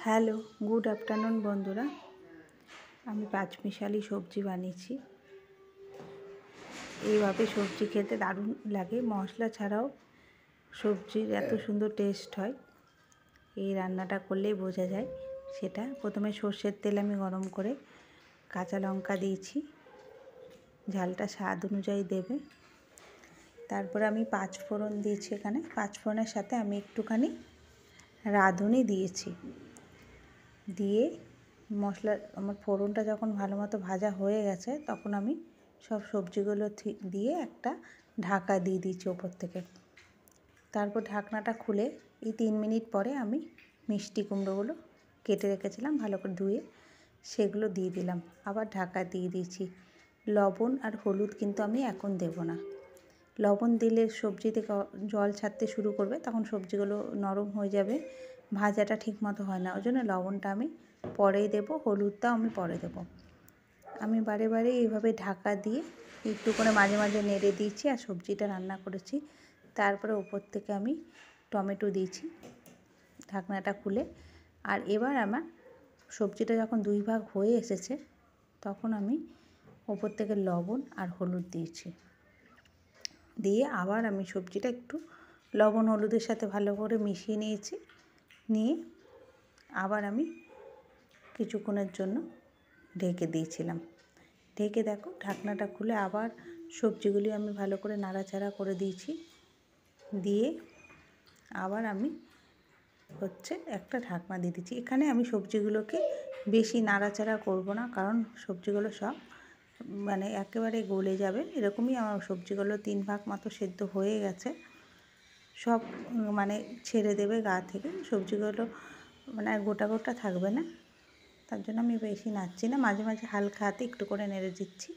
Hello, good afternoon বন্ধুরা। আমি পাঁচমিশালি সবজি বানিয়েছি। এইভাবে সবজি খেতে দারুণ লাগে। মশলা ছাড়াও সবজির এত সুন্দর টেস্ট হয়। এই রান্নাটা করলেই বোঝা যায় সেটা। প্রথমে সর্ষের তেল আমি গরম করে কাঁচা লঙ্কা দিয়েছি, ঝালটা স্বাদ অনুযায়ী দেবে। তারপরে আমি পাঁচফোড়ন দিয়েছি। এখানে পাঁচফোড়নের সাথে আমি একটুখানি রাঁধুনি দিয়েছি। দিয়ে মশলা আমার ফোড়নটা যখন ভালো মতো ভাজা হয়ে গেছে, তখন আমি সব সবজিগুলো দিয়ে একটা ঢাকা দিয়ে দিয়েছি ওপর থেকে। তারপর ঢাকনাটা খুলে এই 3 মিনিট পরে আমি মিষ্টি কুমড়োগুলো কেটে রেখেছিলাম ভালো করে ধুয়ে, সেগুলো দিয়ে দিলাম। আবার ঢাকা দিয়ে দিয়েছি। লবণ আর হলুদ কিন্তু আমি এখন দেব না। লবণ দিলে সবজি থেকে জল ছাড়তে শুরু করবে, তখন সবজিগুলো নরম হয়ে যাবে, ভাজাটা ঠিক মতো হয় না। ওই জন্য লবণটা আমি পরেই দেবো, হলুদটাও আমি পরে দেবো। আমি বারে বারে এইভাবে ঢাকা দিয়ে একটু করে মাঝে মাঝে নেড়ে দিয়েছি আর সবজিটা রান্না করেছি। তারপরে ওপর থেকে আমি টমেটো দিয়েছি ঢাকনাটা খুলে। আর এবার আমার সবজিটা যখন 2 ভাগ হয়ে এসেছে, তখন আমি ওপর থেকে লবণ আর হলুদ দিয়েছি। দিয়ে আবার আমি সবজিটা একটু লবণ হলুদের সাথে ভালো করে মিশিয়ে নিয়েছি। নিয়ে আবার আমি কিছুক্ষণের জন্য ঢেকে দিয়েছিলাম। ঢেকে দেখো ঢাকনাটা খুলে আবার সবজিগুলি আমি ভালো করে নাড়াচাড়া করে দিয়েছি। দিয়ে আবার আমি একটা ঢাকনা দিয়ে দিচ্ছি। এখানে আমি সবজিগুলোকে বেশি নাড়াচাড়া করব না, কারণ সবজিগুলো সব একেবারে গলে যাবে। এরকমই আমার সবজিগুলো 3 ভাগ মতো সেদ্ধ হয়ে গেছে। সব ছেড়ে দেবে গা থেকে, সবজিগুলো আর গোটা গোটা থাকবে না। তার জন্য আমি বেশি নাড়ছি না, মাঝে মাঝে হালকা হাতে একটু করে নেড়ে দিচ্ছি।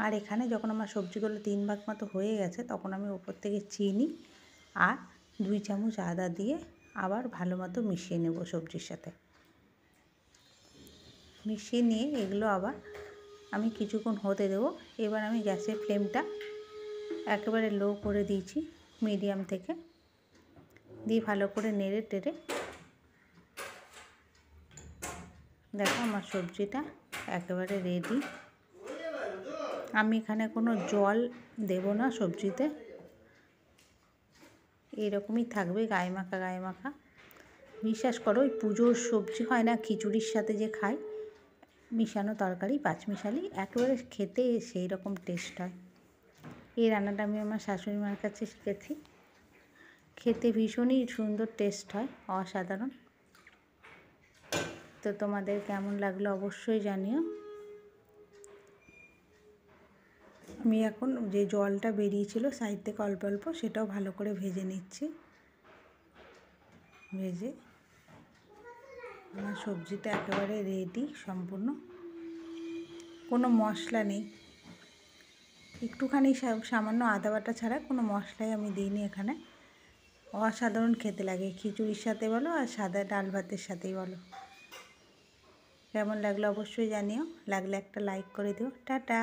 আর এখানে যখন আমার সবজিগুলো 3 ভাগ মতো হয়ে গেছে, তখন আমি ওপর থেকে চিনি আর 2 চামচ আদা দিয়ে আবার ভালো মতো মিশিয়ে নেব সবজির সাথে। মিশিয়ে নিয়ে এগুলো আবার আমি কিছুক্ষণ হতে দেবো। এবার আমি গ্যাসের ফ্লেমটা একেবারে লো করে দিয়েছি, মিডিয়াম থেকে দিয়ে ভালো করে নেড়ে টেড়ে দেখো আমার সবজিটা একেবারে রেডি। আমি এখানে কোনো জল দেব না সবজিতে, এইরকমই থাকবে গায়ে মাখা গায়ে মাখা। বিশ্বাস করো, ওই পুজোর সবজি হয় না খিচুড়ির সাথে যে খাই, মিশানো তরকারি পাঁচমিশালি, একেবারে খেতে সেই রকম টেস্ট হয়। এই রান্নাটা আমি আমার শাশুড়ি মার কাছে শিখেছি। খেতে ভীষণই সুন্দর টেস্ট হয়, অসাধারণ। তো তোমাদের কেমন লাগলো অবশ্যই জানিও। আমি এখন যে জলটা বেরিয়েছিল সাইড থেকে অল্প অল্প, সেটাও ভালো করে ভেজে নিচ্ছি। ভেজে আমার সবজিটা একেবারে রেডি সম্পূর্ণ। কোনো মশলা নেই, একটুখানি সামান্য আদা বাটা ছাড়া কোনো মশলাই আমি দিইনি এখানে। অসাধারণ খেতে লাগে, খিচুড়ির সাথে বলো আর সাদা ডাল ভাতের সাথেই বলো। কেমন লাগলো অবশ্যই জানিও, লাগলে একটা লাইক করে দিও। টাটা।